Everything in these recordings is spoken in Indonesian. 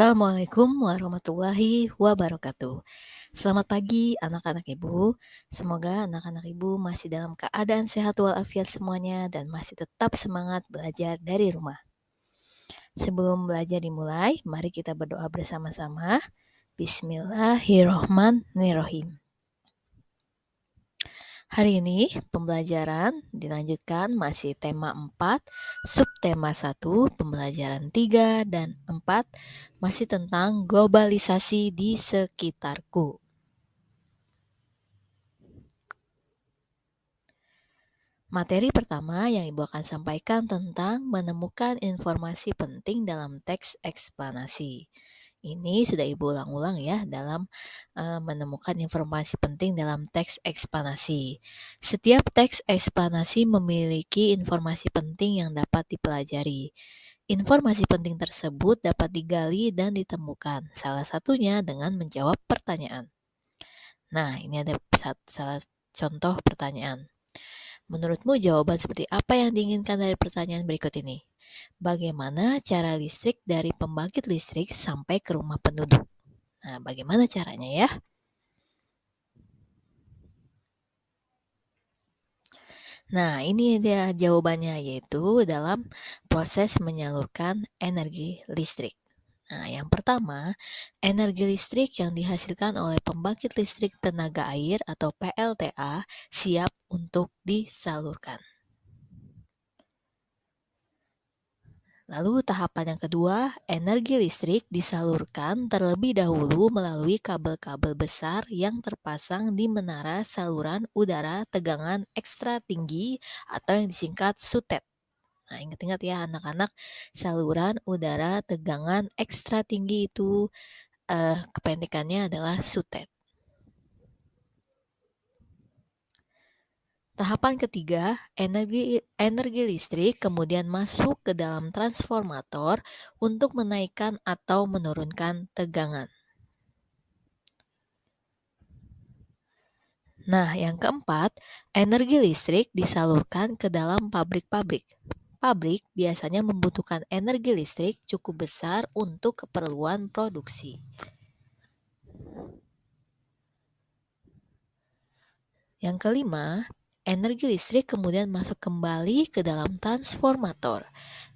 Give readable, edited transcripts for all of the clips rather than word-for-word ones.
Assalamualaikum warahmatullahi wabarakatuh. Selamat pagi anak-anak ibu. Semoga anak-anak ibu masih dalam keadaan sehat walafiat semuanya dan masih tetap semangat belajar dari rumah. Sebelum belajar dimulai, mari kita berdoa bersama-sama. Bismillahirrohmanirrohim. Hari ini pembelajaran dilanjutkan masih tema 4, subtema 1, pembelajaran 3 dan 4 masih tentang globalisasi di sekitarku. Materi pertama yang Ibu akan sampaikan tentang menemukan informasi penting dalam teks eksplanasi. Ini sudah Ibu ulang-ulang ya dalam menemukan informasi penting dalam teks eksplanasi. Setiap teks eksplanasi memiliki informasi penting yang dapat dipelajari. Informasi penting tersebut dapat digali dan ditemukan, salah satunya dengan menjawab pertanyaan. Nah, ini ada salah contoh pertanyaan. Menurutmu jawaban seperti apa yang diinginkan dari pertanyaan berikut ini? Bagaimana cara listrik dari pembangkit listrik sampai ke rumah penduduk? Nah, bagaimana caranya ya? Nah, ini dia jawabannya, yaitu dalam proses menyalurkan energi listrik. Nah, yang pertama, energi listrik yang dihasilkan oleh pembangkit listrik tenaga air atau PLTA siap untuk disalurkan. Lalu tahapan yang kedua, energi listrik disalurkan terlebih dahulu melalui kabel-kabel besar yang terpasang di menara saluran udara tegangan ekstra tinggi atau yang disingkat SUTET. Nah, ingat-ingat ya anak-anak, saluran udara tegangan ekstra tinggi itu kependekannya adalah SUTET. Tahapan ketiga, energi listrik kemudian masuk ke dalam transformator untuk menaikkan atau menurunkan tegangan. Nah, yang keempat, energi listrik disalurkan ke dalam pabrik-pabrik. Pabrik biasanya membutuhkan energi listrik cukup besar untuk keperluan produksi. Yang kelima, energi listrik kemudian masuk kembali ke dalam transformator.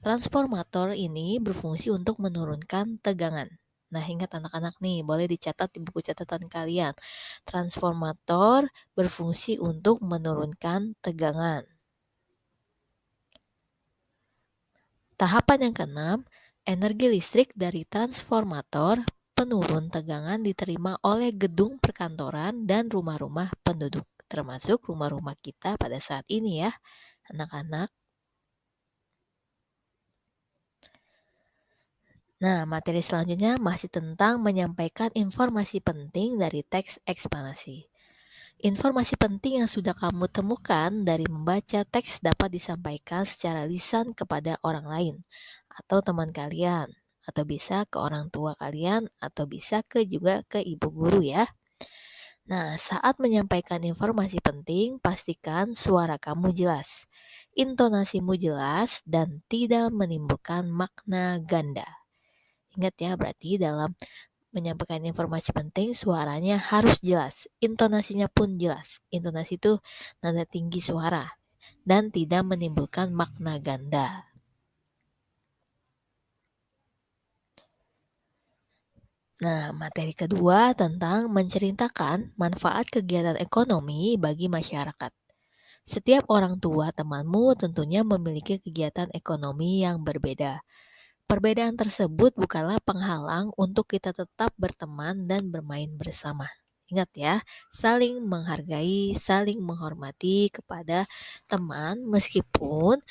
Transformator ini berfungsi untuk menurunkan tegangan. Nah, ingat anak-anak nih, boleh dicatat di buku catatan kalian. Transformator berfungsi untuk menurunkan tegangan. Tahapan yang keenam, energi listrik dari transformator penurun tegangan diterima oleh gedung perkantoran dan rumah-rumah penduduk, termasuk rumah-rumah kita pada saat ini ya, anak-anak. Nah, materi selanjutnya masih tentang menyampaikan informasi penting dari teks eksplanasi. Informasi penting yang sudah kamu temukan dari membaca teks dapat disampaikan secara lisan kepada orang lain atau teman kalian, atau bisa ke orang tua kalian, atau bisa juga ke ibu guru ya. Nah, saat menyampaikan informasi penting, pastikan suara kamu jelas, intonasimu jelas, dan tidak menimbulkan makna ganda. Ingat ya, berarti dalam menyampaikan informasi penting, suaranya harus jelas, intonasinya pun jelas. Intonasi itu nada tinggi suara dan tidak menimbulkan makna ganda. Nah, materi kedua tentang menceritakan manfaat kegiatan ekonomi bagi masyarakat. Setiap orang tua temanmu tentunya memiliki kegiatan ekonomi yang berbeda. Perbedaan tersebut bukanlah penghalang untuk kita tetap berteman dan bermain bersama. Ingat ya, saling menghargai, saling menghormati kepada teman meskipun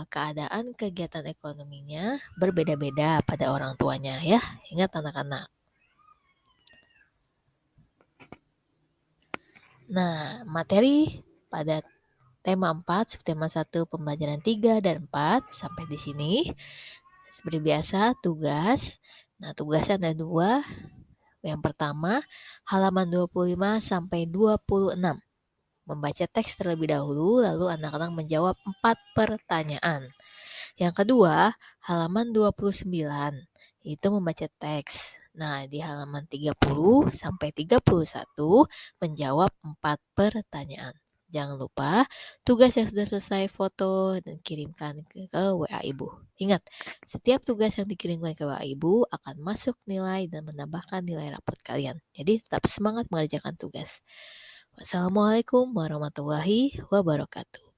keadaan kegiatan ekonominya berbeda-beda pada orang tuanya ya. Ingat anak-anak. Nah, materi pada tema 4, subtema 1, pembelajaran 3 dan 4 sampai di sini. Seperti biasa, tugas. Nah, tugasnya ada 2. Yang pertama, halaman 25 sampai 26. Membaca teks terlebih dahulu, lalu anak-anak menjawab 4 pertanyaan. Yang kedua, halaman 29 itu membaca teks. Nah, di halaman 30 sampai 31 menjawab 4 pertanyaan. Jangan lupa tugas yang sudah selesai foto dan kirimkan ke WA Ibu. Ingat, setiap tugas yang dikirimkan ke WA Ibu akan masuk nilai dan menambahkan nilai rapot kalian. Jadi tetap semangat mengerjakan tugas. Wassalamualaikum warahmatullahi wabarakatuh.